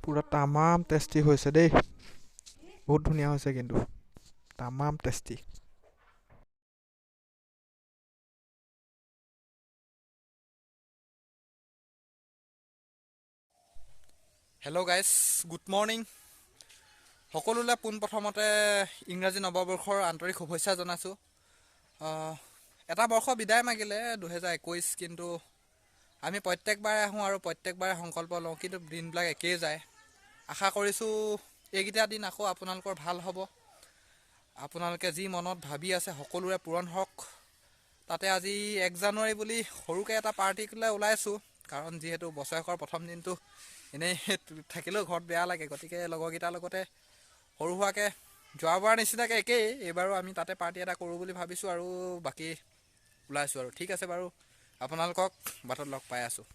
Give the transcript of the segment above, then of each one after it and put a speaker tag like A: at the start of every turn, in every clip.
A: পুৰা তামাম টেষ্টি হৈছে দেই, বহুত ধুনীয়া হৈছে কিন্তু তামাম tasty. Hello' guys, good morning. সকলোলৈ পোনপ্ৰথমতে ইংৰাজী নৱবৰ্ষৰ আন্তৰিক শুভেচ্ছা জনাইছোঁ। এটা বৰ্ষ বিদায় মাগিলে 2021, কিন্তু আমি প্ৰত্যেকবাৰে আহোঁ আৰু প্ৰত্যেকবাৰে সংকল্প লওঁ, কিন্তু দিনবিলাক একেই যায়। আশা কৰিছোঁ এইকেইটা দিন আকৌ আপোনালোকৰ ভাল হ'ব, আপোনালোকে যি মনত ভাবি আছে সকলোৰে পূৰণ হওক। তাতে আজি 1 জানুৱাৰী বুলি সৰুকৈ এটা পাৰ্টিলৈ ওলাইছোঁ, কাৰণ যিহেতু বছৰেকৰ প্ৰথম দিনটো এনেই থাকিলেও ঘৰত বেয়া লাগে, গতিকে লগৰকেইটাৰ লগতে সৰু সুৰাকৈ যোৱাবাৰ নিচিনাকৈ একেই এইবাৰো আমি তাতে পাৰ্টি এটা কৰোঁ বুলি ভাবিছোঁ আৰু বাকী ওলাইছোঁ আৰু। ঠিক আছে বাৰু, আপোনালোকক বাটত লগ পাই আছোঁ।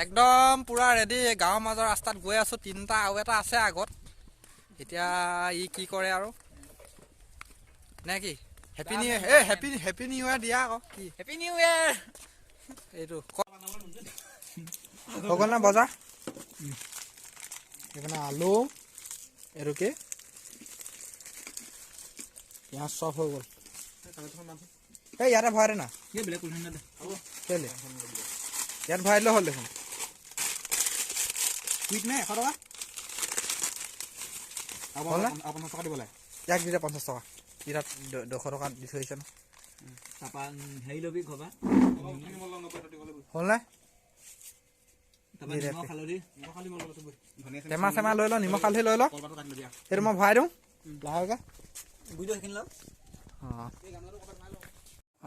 A: একদম পূৰা ৰেডি, গাঁৱৰ মাজৰ ৰাস্তাত গৈ আছোঁ। 3টা আৰু এটা আছে আগত, এতিয়া ই কি কৰে আৰু নে কি? Happy new year, happy new year দিয়া আকৌ। কি হেপী নিউ ইয়েৰ এইটো হৈ গ'ল না বজাৰ? সেইকাৰণে আলু এইটো কি পিঁয়াজ চব হৈ গ'ল। এই ইয়াতে ভৰাই দে না, কেলে ইয়াত ভৰাই দিলে হ'ল দেখোন। কুইক নাই 100 টকা আপোনাৰ টকা দিব লাগে, ইয়াক দিলে 50 টকা, ইয়াত 200 টকা দি থৈ আহিছে ন। তাৰপৰা হেৰি ল'বি ঘৰবা হ'ল নাই? টেমা চেমা লৈ ল, নিমখ হালধি লৈ ল, সেইটো মই ভৰাই দিওঁ লাহেকৈ।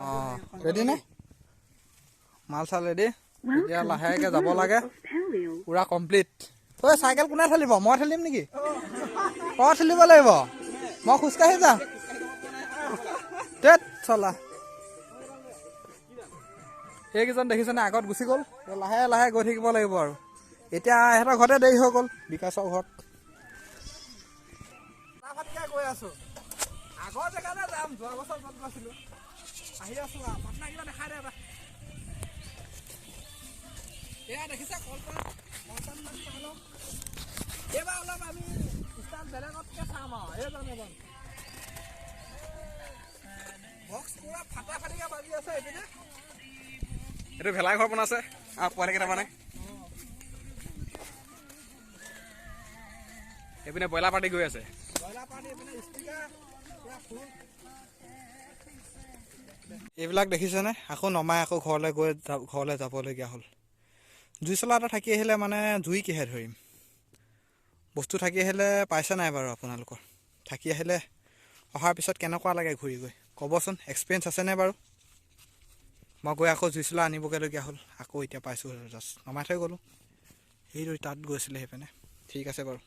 A: অঁ ৰেডি নে? মাল চাল ৰেডি, এতিয়া লাহেকৈ যাব লাগে, পূৰা কমপ্লিট। ঐ চাইকেল কোনে ঠেলিব? মই ঠেলিম নেকি? তই ঠেলিব লাগিব, মই খোজকাঢ়ি যাম। তেত চলা, সেইকেইজন দেখিছেনে আগত গুচি গ'ল, লাহে লাহে গৈ থাকিব লাগিব আৰু। এতিয়া ইহঁতৰ ঘৰতে দেৰি হৈ গ'ল, বিকাশৰ ঘৰত গৈ আছোঁ। আগৰ জেগাতে যাম, যোৱা বছৰ য'ত গৈছিলোঁ আহি আছোঁ আৰু। পাটনা কিবা দেখাই দে এটা, এয়া দেখিছে কলপাত এইবাৰ অলপ আমি ষ্টাইল বেলেগতকৈ চাম আৰু। এইজন বক্স পুৰা ফাটা ফাটিকৈ বাজি আছে এইপিনে। এইটো ভেলাই ঘৰ বনাইছে আৰু পোৱালি কেইটামানে। এইপিনে ব্ৰইলাৰ পাৰ্টি গৈ আছে, এইবিলাক দেখিছেনে? আকৌ নমাই আকৌ ঘৰলৈ যাবলগীয়া হ'ল। জুই চলা এটা থাকি আহিলে মানে জুই কিহে ধৰিম, বস্তু থাকি আহিলে পাইছে নাই বাৰু আপোনালোকৰ? থাকি আহিলে অহাৰ পিছত কেনেকুৱা লাগে ঘূৰি গৈ ক'বচোন, এক্সপিৰিয়েঞ্চ আছেনে বাৰু? মই গৈ আকৌ জুই চলা আনিবগৈলগীয়া হ'ল, আকৌ এতিয়া পাইছোঁ জাষ্ট নমাই থৈ গ'লোঁ। সেইটো তাত গৈছিলে সেইপিনে। ঠিক আছে বাৰু।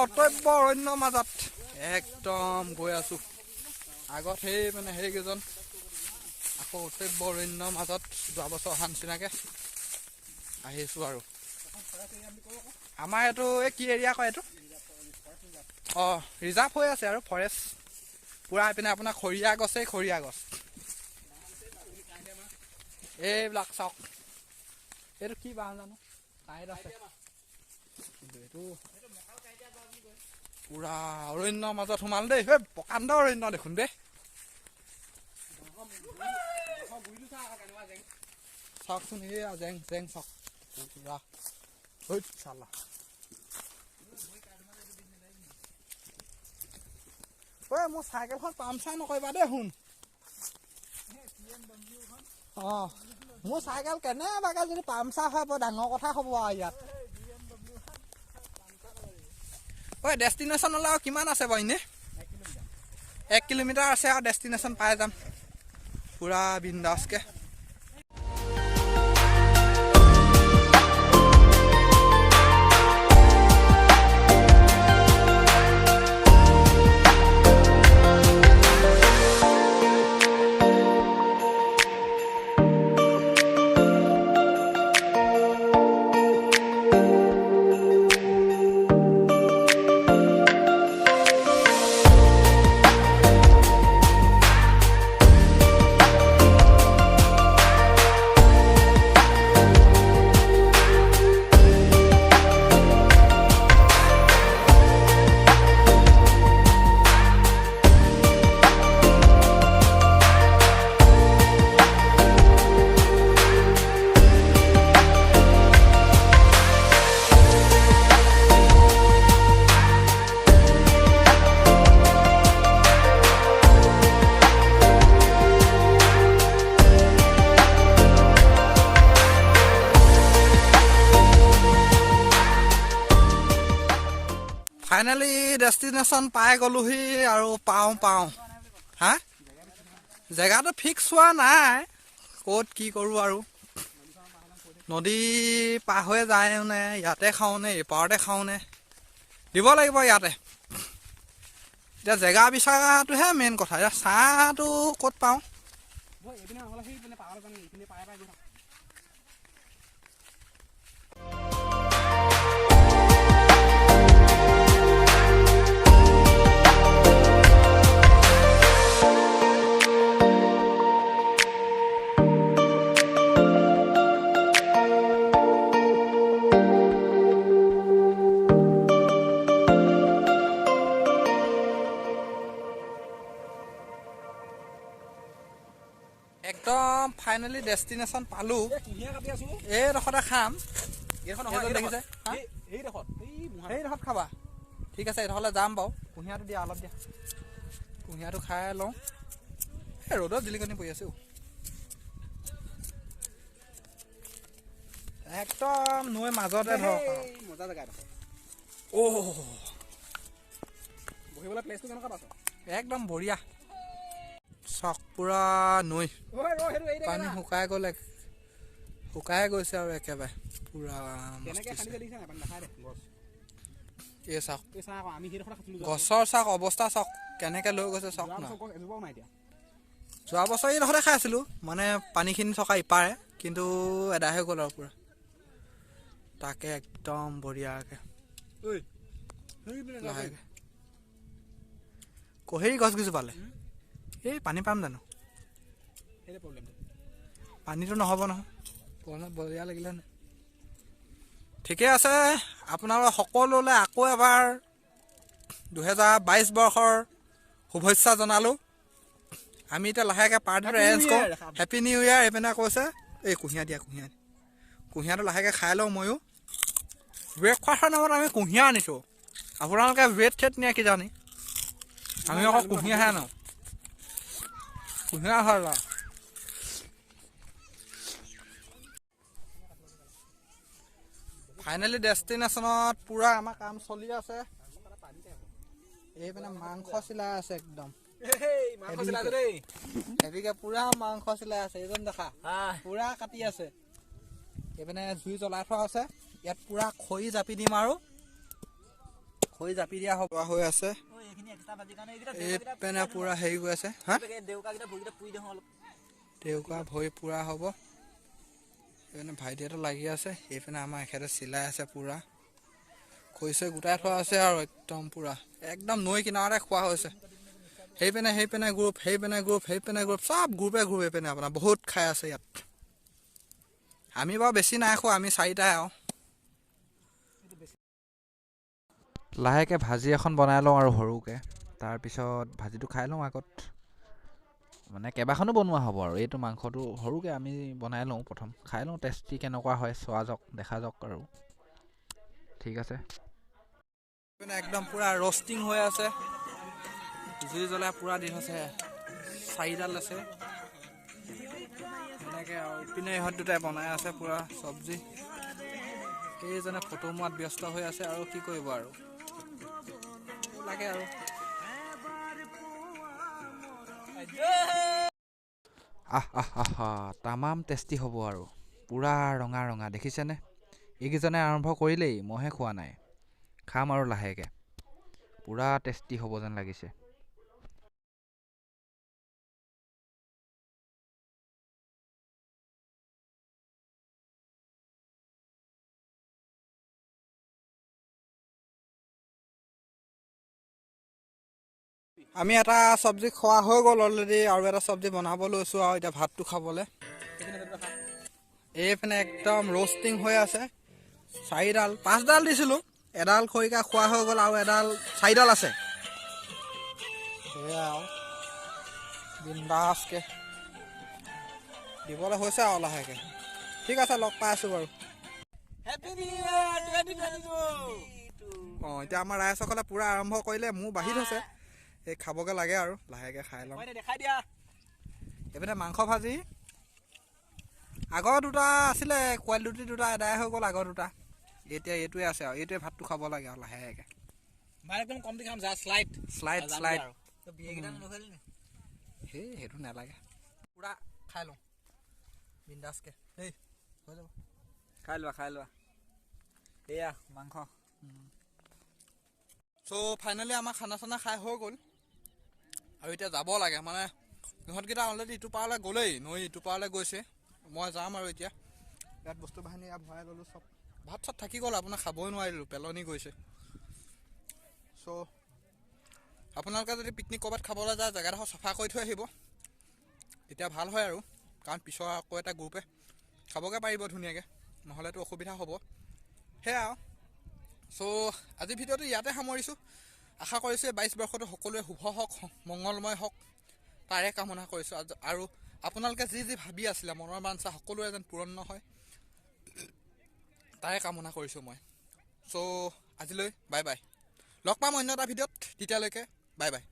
A: অটব্য অৰণ্যৰ মাজত একদম গৈ আছোঁ। আগত সেইকেইজন আকৌ অটব্য অৰণ্যৰ মাজত যোৱা বছৰ অহা নিচিনাকৈ আহিছোঁ আৰু। আমাৰ এইটো কি এৰিয়া কয় এইটো? অঁ ৰিজাৰ্ভ হৈ আছে আৰু ফৰেষ্ট পূৰা। এইপিনে আপোনাৰ খৰিয়া গছেই খৰিয়া গছ, এইবিলাক চাওক। এইটো কি বাঁহ জানো, টাইত আছে কিন্তু এইটো পুৰা অৰণ্যৰ মাজত সোমাল দেই। প্ৰকাণ্ড অৰণ্য দেখোন দেই। চাওকচোন এই জেং জেং চাওক পুৰা ঐ চালা ঐ মোৰ চাইকেলখন পামচাৰ নকৰিবা দেই শুন অঁ মোৰ চাইকেল কেনেবাকে যদি পামচাৰ হয় বৰ ডাঙৰ কথা হ'ব আৰু ইয়াত ঐ ডেষ্টিনেশ্যনলৈ আৰু কিমান আছে বাৰু এনেই 1 কিলোমিটাৰ আছে আৰু ডেষ্টিনেশ্যন পাই যাম পুৰা বিন্দাছকে ফাইনেলি ডেষ্টিনেশ্যন পাই গ'লোহি আৰু পাওঁ হা জেগাটো ফিক্স হোৱা নাই ক'ত কি কৰোঁ আৰু নদী পাৰ হৈ যায়নে ইয়াতে খাওঁনে এপাৰতে খাওঁনে দিব লাগিব ইয়াতে এতিয়া জেগা বিচৰাটোহে মেইন কথা এতিয়া চাহটো ক'ত পাওঁ একদম ফাইনেলি ডেষ্টিনেশ্যন পালোঁ এইডোখৰতে খাম দেখিছে এইডোখৰত খাবা ঠিক আছে এইডোখৰলৈ যাম বাৰু কুঁহিয়াৰটো দিয়া অলপ দিয়া কুঁহিয়াৰটো খাই লওঁ এই ৰ'দত জিলিকনি পৰি আছোঁ একদম নৈ মাজতে ধৰক মজা জেগা বহিবলৈ প্লেচটো কেনেকুৱা পাইছ একদম বঢ়িয়া চক পুৰা নৈ পানী শুকাই গৈছে আৰু একেবাৰে পুৰা এই চাওক গছৰ চাওক অৱস্থা চাওক কেনেকে লৈ গৈছে চাওক না যোৱা বছৰ এইডোখৰতে খাই আছিলো মানে পানীখিনি থকা ইপাৰে কিন্তু এদাই হৈ গ'ল আৰু পুৰা তাকে একদম বঢ়িয়াকে লাহেকে কহেৰি গছ কিছু পালে এই পানী পাম জানো পানীটো নহ'ব নহয় বঢ়িয়া লাগিলে নে ঠিকে আছে আপোনালোক সকলোলৈ আকৌ এবাৰ 2022 বৰ্ষৰ শুভেচ্ছা জনালোঁ আমি এতিয়া লাহেকৈ পাৰ্টিটো এৰেঞ্জ কৰোঁ হেপী নিউ ইয়েৰ এইপিনে কৈছে এই কুঁহিয়াৰ দিয়া কুঁহিয়াৰটো লাহেকৈ খাই লওঁ ময়ো ব্ৰেকফাষ্টৰ নামত আমি কুঁহিয়াৰ আনিছোঁ আপোনালোকে ব্ৰেড চেট নিয়ে কি জানি আমি আকৌ কুঁহিয়াৰহে আনো কুঁহিয়াৰ হয় ফাইনেলি ডেষ্টিনেশ্যনত পুৰা আমাৰ কাম চলি আছে এইপিনে মাংস চিলাই আছে একদম হেভিকে পুৰা মাংস চিলাই আছে এইজন দেখা পুৰা কাটি আছে এইপিনে জুই জ্বলাই থোৱা আছে ইয়াত পুৰা খৰি জাপি দিম আৰু খৰি জাপি দিয়া হ'ব হৈ আছে এইপিনে পুৰা হেৰি গৈ আছে দেউকা ভৰি পুৰা হ'ব এইপিনে ভাইটিহঁতে লাগি আছে এইপিনে আমাৰ এখেতে চিলাই আছে পুৰা খৰি চৰি গোটাই থোৱা আছে আৰু একদম নৈ কিনাৰতে খোৱা হৈছে সেইপিনে গ্ৰুপ চব গ্ৰুপে এইপিনে আপোনাৰ বহুত খাই আছে ইয়াত আমি বাৰু বেছি নাই খোৱা আমি 4টাই আৰু লাহেকৈ ভাজি এখন বনাই লওঁ আৰু সৰুকৈ তাৰপিছত ভাজিটো খাই লওঁ আগত
B: মানে কেইবাখনো বনোৱা হ'ব আৰু এইটো মাংসটো সৰুকৈ আমি বনাই লওঁ প্ৰথম খাই লওঁ টেষ্টি কেনেকুৱা হয় চোৱা যাওক দেখা যাওক আৰু ঠিক আছে
A: একদম পুৰা ৰষ্টিং হৈ আছে জুই জ্বলাই পুৰা দি হৈছে 4ডাল আছে এনেকৈ আৰু ইপিনে ইহঁত দুটাই বনাই আছে পুৰা চব্জি এইজনে ফটো মৰাত ব্যস্ত হৈ আছে আৰু কি কৰিব আৰু লাগে আৰু
B: তামাম টেষ্টি হ'ব আৰু পুৰা ৰঙা ৰঙা দেখিছেনে এইকেইজনে আৰম্ভ কৰিলেই মইহে খোৱা নাই খাম আৰু লাহেকৈ পুৰা টেষ্টি হ'ব যেন লাগিছে
A: আমি এটা চব্জি খোৱা হৈ গ'ল অলৰেডি আৰু এটা চব্জি বনাব লৈছোঁ আৰু এতিয়া ভাতটো খাবলৈ এইপিনে একদম ৰষ্টিং হৈ আছে 5ডাল দিছিলোঁ এডাল খৰিকা খোৱা হৈ গ'ল আৰু 4ডাল আছে সেয়া আৰু বিন্দাছকৈ দিবলৈ হৈছে আৰু লাহেকৈ ঠিক আছে লগ পাই আছোঁ বাৰু এতিয়া আমাৰ ৰাইজসকলে পূৰা আৰম্ভ কৰিলে মোৰ বাঢ়ি থৈছে এই খাবগৈ লাগে আৰু লাহেকৈ খাই লওঁ এইপিনে মাংস ভাজি আগৰ দুটা আছিলে কোৱালিটি দুটা এদাই হৈ গ'ল আগৰ দুটা এতিয়া এইটোৱে আছে আৰু এইটোৱে ভাতটো খাব লাগে আৰু লাহেকৈ
C: একদম কমটি খাম যা শ্লাইড
A: সেইটো নালাগে পূৰা খাই লওঁ বিন্দাছকৈ দেই হৈ যাব
C: খাই লোৱা এয়া মাংস
A: চ' ফাইনেলি আমাৰ খানা চানা খাই হৈ গ'ল আৰু এতিয়া যাব লাগে মানে ইহঁতকেইটা অলৰেডি ইটো পাৰলৈ গ'লেই নৈ ইটো পাৰলৈ গৈছে মই যাম আৰু এতিয়া ইয়াত বস্তু বাহিনী ইয়াত ভৰাই ল'লোঁ চব ভাত চাত থাকি গ'ল আপোনাৰ খাবই নোৱাৰিলোঁ পেলনি গৈছে চ' আপোনালোকে যদি পিকনিক ক'ৰবাত খাবলৈ যায় জেগাডোখৰ চাফা কৰি থৈ আহিব তেতিয়া ভাল হয় আৰু কাৰণ পিছৰ আকৌ এটা গ্ৰুপে খাবগৈ পাৰিব ধুনীয়াকৈ নহ'লেতো অসুবিধা হ'ব সেয়া আৰু চ' আজি ভিডিঅ'টো ইয়াতে সামৰিছোঁ আশা কৰিছোঁ এই 22 বৰ্ষটো সকলোৱে শুভ হওক মংগলময় হওক তাৰে কামনা কৰিছোঁ আৰু আপোনালোকে যি যি ভাবি আছিলে মনৰ বাঞ্ছা সকলোৰে যেন পূৰণ হয় তাৰে কামনা কৰিছোঁ মই চ' আজিলৈ বাই বাই লগ পাম অন্য এটা ভিডিঅ'ত তেতিয়ালৈকে বাই বাই